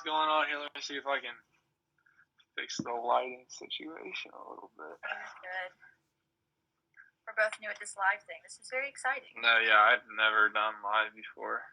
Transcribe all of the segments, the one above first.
going on here? Let me see if I can fix the lighting situation a little bit. Good. We're both new at this live thing. This is very exciting. No, yeah, I've never done live before.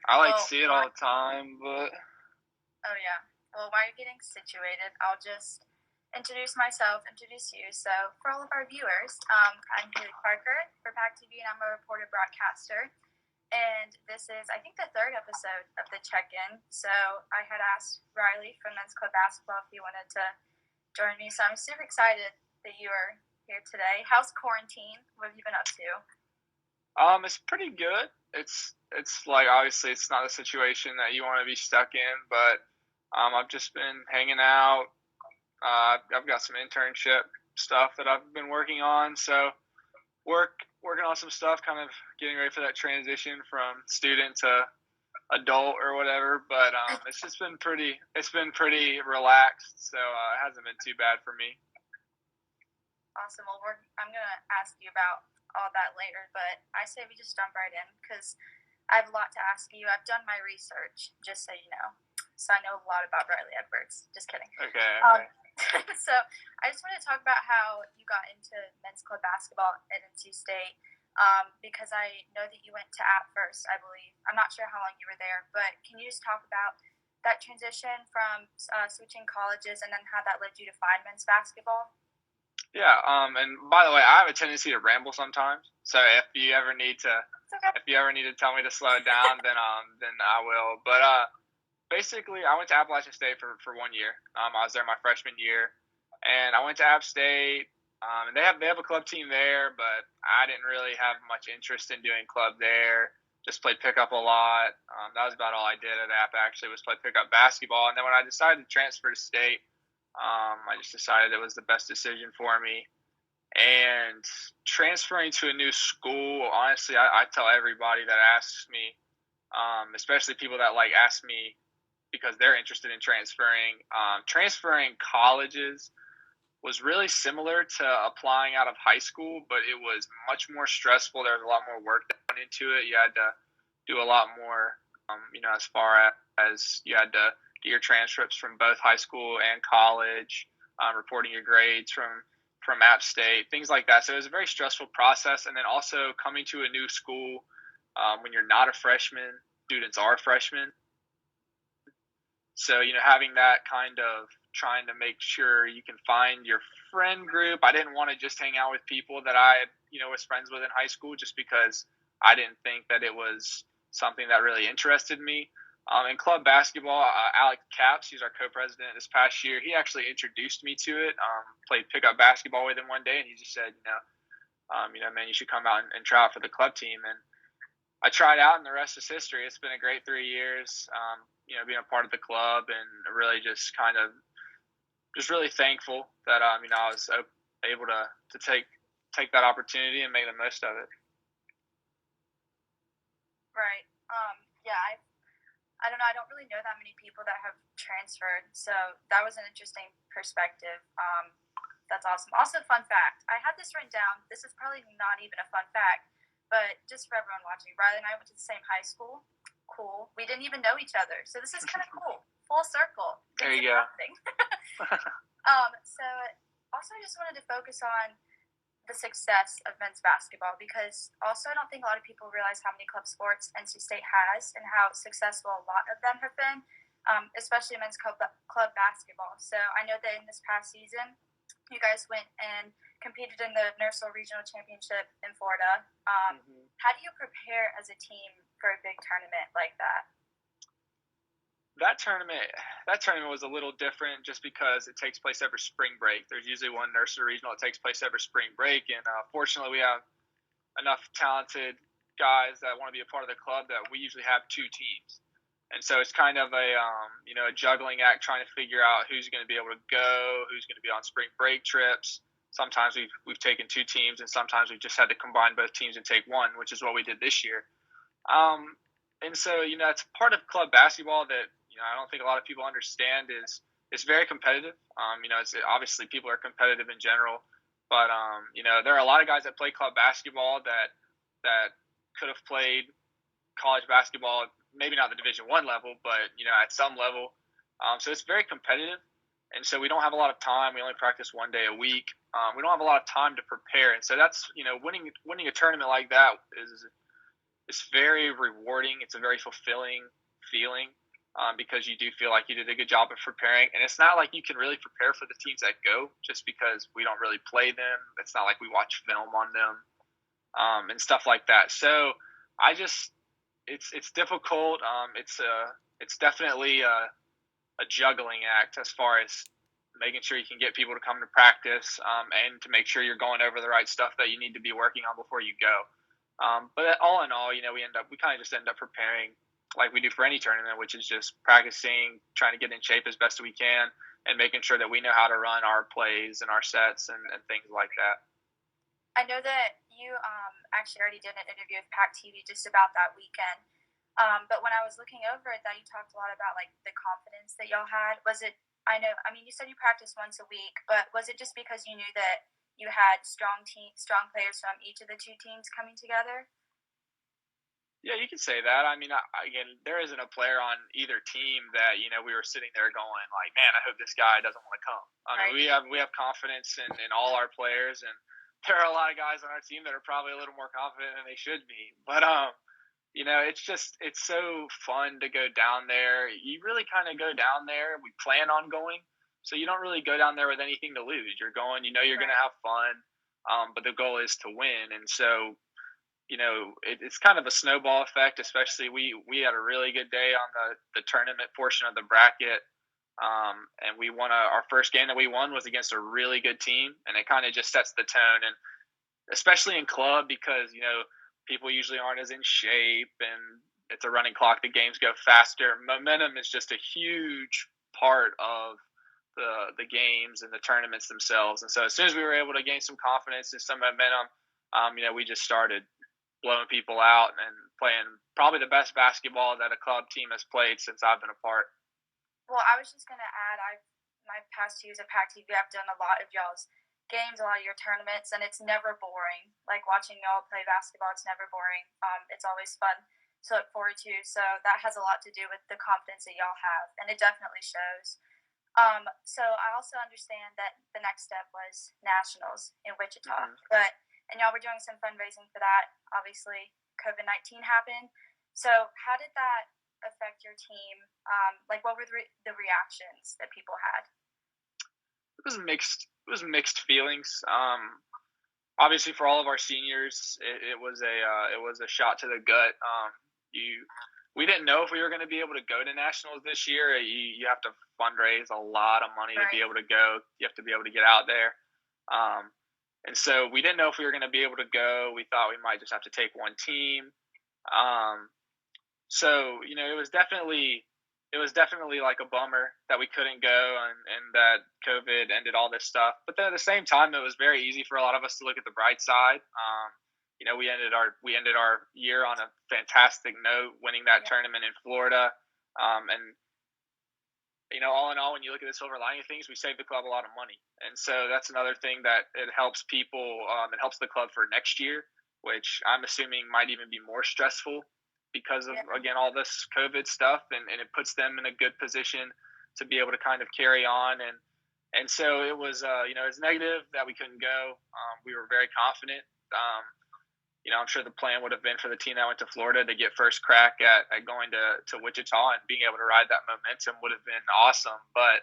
I see it all the time, but... Oh, yeah. Well, while you're getting situated, I'll just introduce myself, introduce you. So, for all of our viewers, I'm Hailey Parker for PackTV, and I'm a reporter broadcaster. And this is, I think, the third episode of the check-in. So I had asked Riley from Men's Club Basketball if he wanted to join me. So I'm super excited that you are here today. How's quarantine? What have you been up to? It's pretty good. It's like, obviously it's not a situation that you want to be stuck in, but I've just been hanging out. I've got some internship stuff that I've been working on. So working on some stuff, kind of getting ready for that transition from student to adult or whatever. But it's been pretty relaxed, so it hasn't been too bad for me. Awesome. Well, I'm gonna ask you about all that later, but I say we just jump right in because I have a lot to ask you. I've done my research, just so you know, so I know a lot about Riley Edwards. Just kidding. Okay. So I just want to talk about how you got into men's club basketball at NC State, because I know that you went to App first, I believe. I'm not sure how long you were there, but can you just talk about that transition from switching colleges and then how that led you to find men's basketball? Yeah, and by the way, I have a tendency to ramble sometimes. So if you ever need to tell me to slow down, then I will. But basically, I went to Appalachian State for 1 year. I was there my freshman year, and I went to App State. And they have a club team there, but I didn't really have much interest in doing club there. Just played pickup a lot. That was about all I did at App, actually, was play pickup basketball. And then when I decided to transfer to State, I just decided it was the best decision for me. And transferring to a new school, honestly, I tell everybody that asks me, especially people that ask me because they're interested in transferring. Transferring colleges was really similar to applying out of high school, but it was much more stressful. There was a lot more work done into it. You had to do a lot more, as far as you had to get your transcripts from both high school and college, reporting your grades from App State, things like that. So it was a very stressful process. And then also coming to a new school when you're not a freshman, students are freshmen. So, having that kind of trying to make sure you can find your friend group. I didn't want to just hang out with people that I, was friends with in high school just because I didn't think that it was something that really interested me. In club basketball, Alec Capps, he's our co-president this past year, he actually introduced me to it, played pickup basketball with him one day, and he just said, man, you should come out and try out for the club team. And I tried out, and the rest is history. It's been a great 3 years, being a part of the club, and really just kind of really thankful that I was able to take that opportunity and make the most of it. Right. Yeah. I don't know. I don't really know that many people that have transferred, so that was an interesting perspective. That's awesome. Also, fun fact. I had this written down. This is probably not even a fun fact, but just for everyone watching, Riley and I went to the same high school. Cool. We didn't even know each other, so this is kind of cool. Full circle. There you go. So also I just wanted to focus on the success of men's basketball, because also I don't think a lot of people realize how many club sports NC State has and how successful a lot of them have been, especially men's club basketball. So I know that in this past season, you guys went and competed in the NERSL Regional Championship in Florida. How do you prepare as a team for a big tournament like that? That tournament was a little different just because it takes place every spring break. There's usually one NERSL regional that takes place every spring break, and fortunately we have enough talented guys that want to be a part of the club that we usually have 2 teams. And so it's kind of a juggling act trying to figure out who's going to be able to go, who's going to be on spring break trips. Sometimes we've taken 2 teams, and sometimes we've just had to combine both teams and take one, which is what we did this year. And so, it's part of club basketball that, I don't think a lot of people understand is it's very competitive. It's obviously people are competitive in general, but, there are a lot of guys that play club basketball that could have played college basketball maybe not the Division 1 level, but at some level. So it's very competitive, and so we don't have a lot of time. We only practice 1 day a week. We don't have a lot of time to prepare, and so that's winning a tournament like that is very rewarding. It's a very fulfilling feeling. Because you do feel like you did a good job of preparing. And it's not like you can really prepare for the teams that go just because we don't really play them. It's not like we watch film on them and stuff like that. So I just, it's difficult. It's definitely a juggling act as far as making sure you can get people to come to practice and to make sure you're going over the right stuff that you need to be working on before you go. But all in all, we kind of just end up preparing like we do for any tournament, which is just practicing, trying to get in shape as best we can, and making sure that we know how to run our plays and our sets and things like that. I know that you actually already did an interview with PackTV just about that weekend. But when I was looking over it, that you talked a lot about like the confidence that y'all had. Was it? I mean, you said you practiced once a week, but was it just because you knew that you had strong players from each of the two teams coming together? Yeah, you can say that. I mean, again, there isn't a player on either team that we were sitting there going like, man, I hope this guy doesn't want to come. I mean, we have confidence in all our players, and there are a lot of guys on our team that are probably a little more confident than they should be. But it's so fun to go down there. You really kind of go down there. We plan on going, so you don't really go down there with anything to lose. You're going, you're going to have fun, but the goal is to win, and so it's kind of a snowball effect. Especially we had a really good day on the tournament portion of the bracket, and we won our first game that we won was against a really good team, and it kind of just sets the tone. And especially in club, because people usually aren't as in shape, and it's a running clock. The games go faster. Momentum is just a huge part of the games and the tournaments themselves. And so as soon as we were able to gain some confidence and some momentum, we just started blowing people out and playing probably the best basketball that a club team has played since I've been a part. Well, I was just going to add, my past 2 years at PackTV, I've done a lot of y'all's games, a lot of your tournaments, and it's never boring. Like watching y'all play basketball, it's never boring. It's always fun to look forward to. So that has a lot to do with the confidence that y'all have, and it definitely shows. So I also understand that the next step was nationals in Wichita, and y'all were doing some fundraising for that. Obviously, COVID-19 happened. So how did that affect your team? Like, what were the reactions that people had? It was mixed. It was mixed feelings. Obviously, for all of our seniors, it was a shot to the gut. We didn't know if we were going to be able to go to nationals this year. You have to fundraise a lot of money to be able to go. You have to be able to get out there. And so we didn't know if we were going to be able to go. We thought we might just have to take one team. So it was definitely like a bummer that we couldn't go and that COVID ended all this stuff. But then at the same time, it was very easy for a lot of us to look at the bright side. We ended our year on a fantastic note, winning that tournament in Florida. And all in all, when you look at the silver lining of things, we saved the club a lot of money. And so that's another thing that it helps people. It helps the club for next year, which I'm assuming might even be more stressful because of, again, all this COVID stuff. And it puts them in a good position to be able to kind of carry on. And so it was, it's negative that we couldn't go. We were very confident. I'm sure the plan would have been for the team that went to Florida to get first crack at going to Wichita, and being able to ride that momentum would have been awesome. But,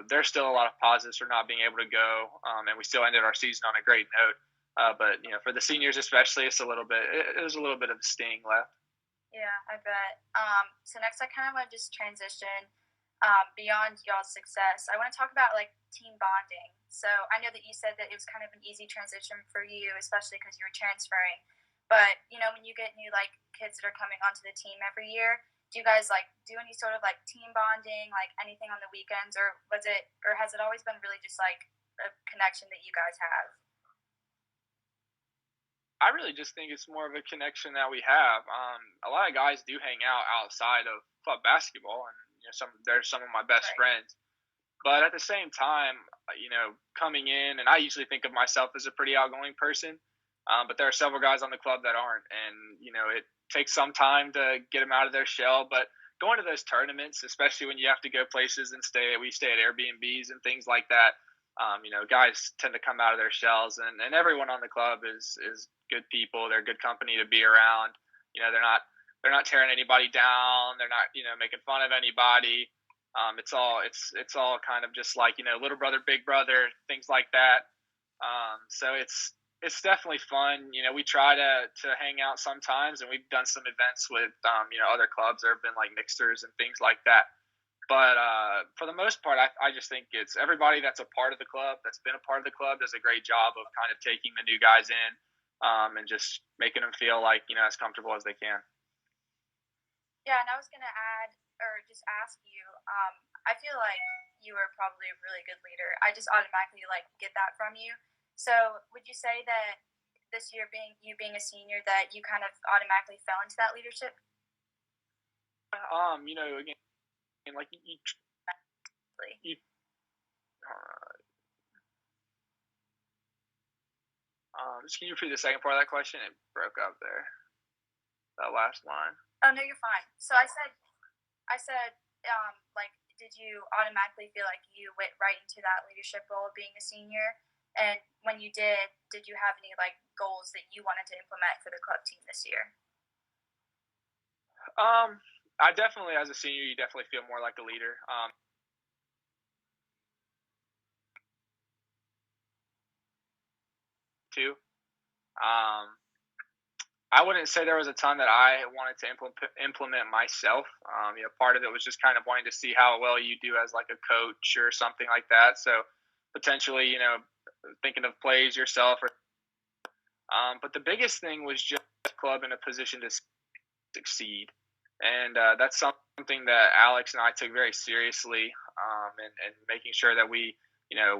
there's still a lot of positives for not being able to go, and we still ended our season on a great note. But, for the seniors especially, it was a little bit of a sting left. Yeah, I bet. So next I kind of want to just transition beyond y'all's success. I want to talk about like team bonding. So I know that you said that it was kind of an easy transition for you, especially because you were transferring. But when you get new like kids that are coming onto the team every year, do you guys like do any sort of like team bonding, like anything on the weekends, or has it always been really just like a connection that you guys have? I really just think it's more of a connection that we have. A lot of guys do hang out outside of club basketball, and they're some of my best friends. But at the same time, coming in, and I usually think of myself as a pretty outgoing person. But there are several guys on the club that aren't, and it takes some time to get them out of their shell. But going to those tournaments, especially when you have to go places and we stay at Airbnbs and things like that. Guys tend to come out of their shells, and everyone on the club is good people. They're good company to be around. They're not tearing anybody down. They're not making fun of anybody. It's all kind of just like little brother, big brother, things like that. So it's definitely fun. We try to hang out sometimes, and we've done some events with other clubs. There have been like mixers and things like that. But for the most part, I just think it's everybody that's a part of the club, that's been a part of the club, does a great job of kind of taking the new guys in and just making them feel like as comfortable as they can. Yeah, and I was gonna add or just ask you. I feel like you are probably a really good leader. I just automatically get that from you. So, would you say that this year, being a senior, that you kind of automatically fell into that leadership? Again, like just can you repeat the second part of that question? It broke up there. That last line. Oh no, you're fine. So I said, did you automatically feel like you went right into that leadership role of being a senior? And when you did you have any goals that you wanted to implement for the club team this year? I definitely, as a senior, you definitely feel more like a leader. Too. I wouldn't say there was a ton that I wanted to implement myself. Part of it was just kind of wanting to see how well you do as like a coach or something like that. So potentially, thinking of plays yourself. But the biggest thing was just the club in a position to succeed, and that's something that Alex and I took very seriously, and making sure that we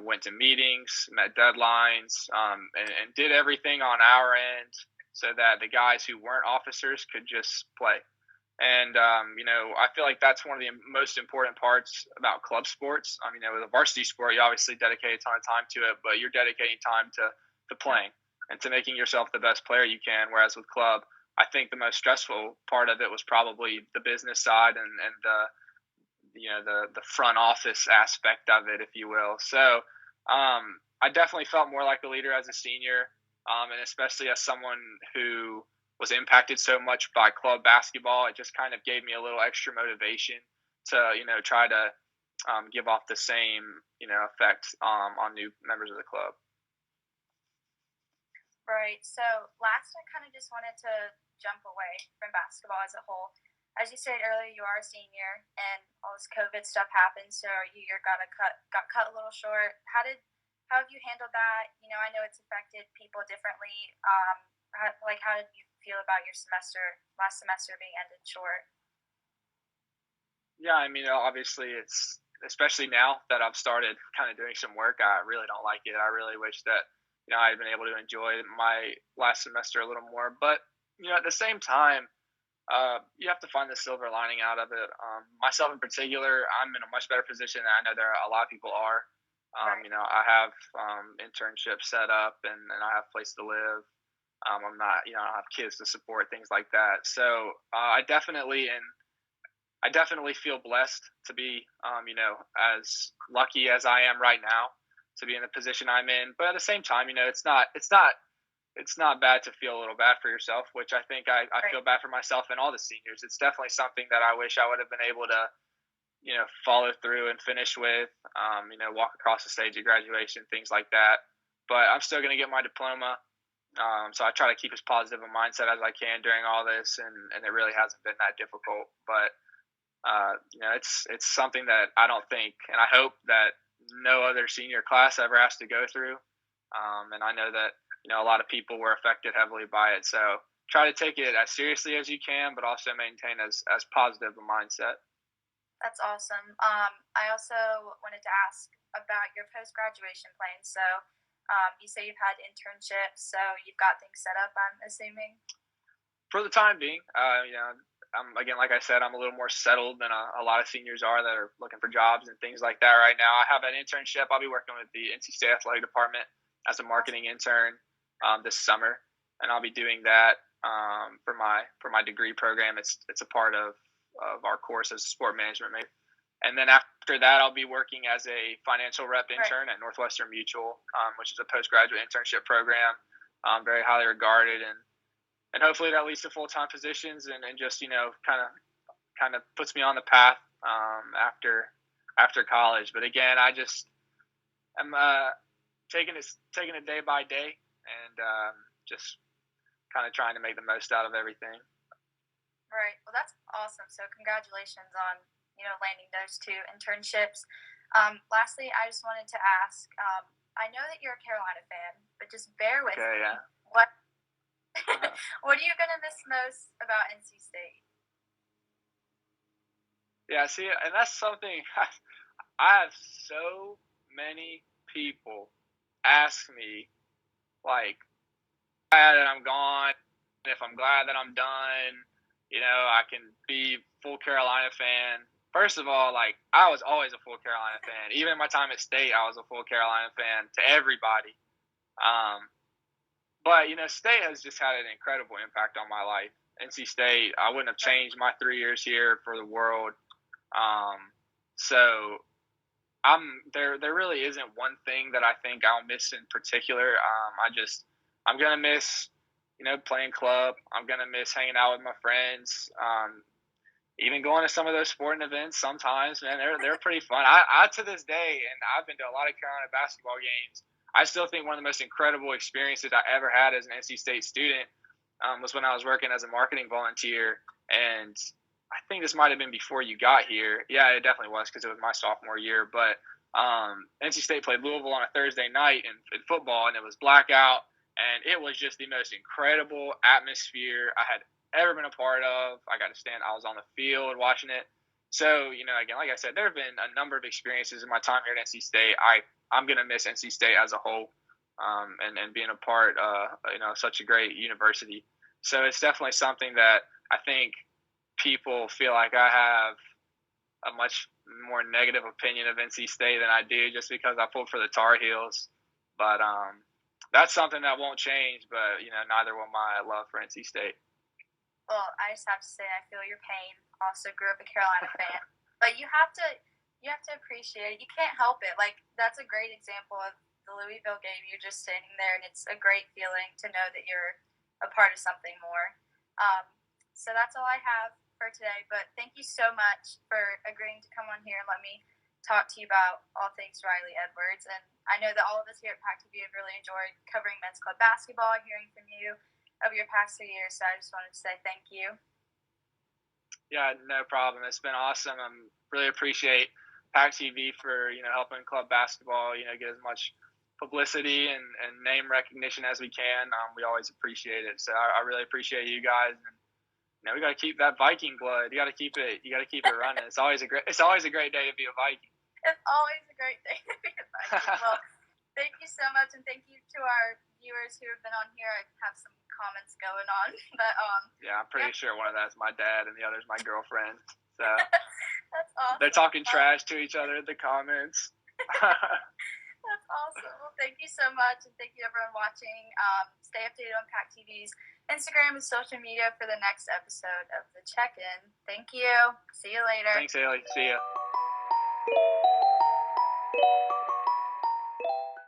went to meetings, met deadlines, and did everything on our end so that the guys who weren't officers could just play. And, I feel like that's one of the most important parts about club sports. With a varsity sport, you obviously dedicate a ton of time to it, but you're dedicating time to playing and to making yourself the best player you can. Whereas with club, I think the most stressful part of it was probably the business side and the front office aspect of it, if you will. So I definitely felt more like a leader as a senior, and especially as someone who was impacted so much by club basketball. It just kind of gave me a little extra motivation to try to give off the same effect on new members of the club. Right. So last, I kind of just wanted to jump away from basketball as a whole. As you said earlier, you are a senior, and all this COVID stuff happened, so your year got cut a little short. How have you handled that? I know it's affected people differently. How did you feel about your last semester being ended short? Yeah, obviously it's, especially now that I've started kind of doing some work, I really don't like it. I really wish that I had been able to enjoy my last semester a little more. But at the same time, you have to find the silver lining out of it. Myself in particular, I'm in a much better position than I know there are a lot of people are. Right. I have internships set up, and I have a place to live. I'm not, I don't have kids to support, things like that. So I definitely feel blessed to be, as lucky as I am right now to be in the position I'm in. But at the same time, it's not bad to feel a little bad for yourself, which I think I Right. feel bad for myself and all the seniors. It's definitely something that I wish I would have been able to, follow through and finish with, walk across the stage at graduation, things like that. But I'm still going to get my diploma. So I try to keep as positive a mindset as I can during all this, and it really hasn't been that difficult. But it's something that I don't think, and I hope that no other senior class ever has to go through. And I know that a lot of people were affected heavily by it. So try to take it as seriously as you can, but also maintain as positive a mindset. That's awesome. I also wanted to ask about your post graduation plans. So you say you've had internships, so you've got things set up, I'm assuming. For the time being, again, like I said, I'm a little more settled than a lot of seniors are that are looking for jobs and things like that right now. I have an internship. I'll be working with the NC State Athletic Department as a marketing intern this summer. and I'll be doing that for my degree program. It's a part of our course as a sport management major. And then after that, I'll be working as a financial rep intern at Northwestern Mutual, which is a postgraduate internship program, very highly regarded, and hopefully that leads to full-time positions and just kind of puts me on the path after college. But again, I just am taking it day by day and just kind of trying to make the most out of everything. Right. Well, that's awesome. So congratulations on landing those 2 internships. Lastly, I just wanted to ask. I know that you're a Carolina fan, but just bear with me. Yeah. What what are you gonna miss most about NC State? Yeah. See, and that's something I have so many people ask me, like, glad that I'm gone. If I'm glad that I'm done, I can be full Carolina fan. First of all, like, I was always a full Carolina fan. Even my time at State, I was a full Carolina fan to everybody. But State has just had an incredible impact on my life. NC State, I wouldn't have changed my 3 years here for the world. So there really isn't one thing that I think I'll miss in particular. I'm gonna miss playing club. I'm gonna miss hanging out with my friends. Even going to some of those sporting events sometimes, man, they're pretty fun. I to this day, and I've been to a lot of Carolina basketball games, I still think one of the most incredible experiences I ever had as an NC State student was when I was working as a marketing volunteer. And I think this might have been before you got here. Yeah, it definitely was because it was my sophomore year. But NC State played Louisville on a Thursday night in football, and it was blackout. And it was just the most incredible atmosphere I had ever been a part of. I was on the field watching it. So, again, like I said, there have been a number of experiences in my time here at NC State. I'm going to miss NC State as a whole and being a part of, such a great university. So it's definitely something that I think people feel like I have a much more negative opinion of NC State than I do just because I pulled for the Tar Heels. But that's something that won't change, but, neither will my love for NC State. Well, I just have to say I feel your pain. Also grew up a Carolina fan. But you have to appreciate it. You can't help it. Like, that's a great example of the Louisville game. You're just sitting there, and it's a great feeling to know that you're a part of something more. So that's all I have for today. But thank you so much for agreeing to come on here and let me talk to you about all things Riley Edwards. And I know that all of us here at PackTV have really enjoyed covering men's club basketball, hearing from you over your past 3 years. So I just wanted to say thank you. Yeah, no problem. It's been awesome. I really appreciate PackTV for helping club basketball get as much publicity and name recognition as we can. We always appreciate it. So I really appreciate you guys. And we got to keep that Viking blood. You got to keep it running. It's always a great day to be a Viking. It's always a great day to be a Viking. Well, thank you so much, and thank you to our viewers who have been on here. I have some comments going on, but yeah, I'm pretty sure one of that's my dad and the other's my girlfriend. So that's awesome. They're talking trash to each other in the comments. That's awesome. Well, thank you so much, and thank you everyone watching. Stay updated on PackTV's Instagram and social media for the next episode of the Check-In. Thank you. See you later. Thanks, Hailey. See ya.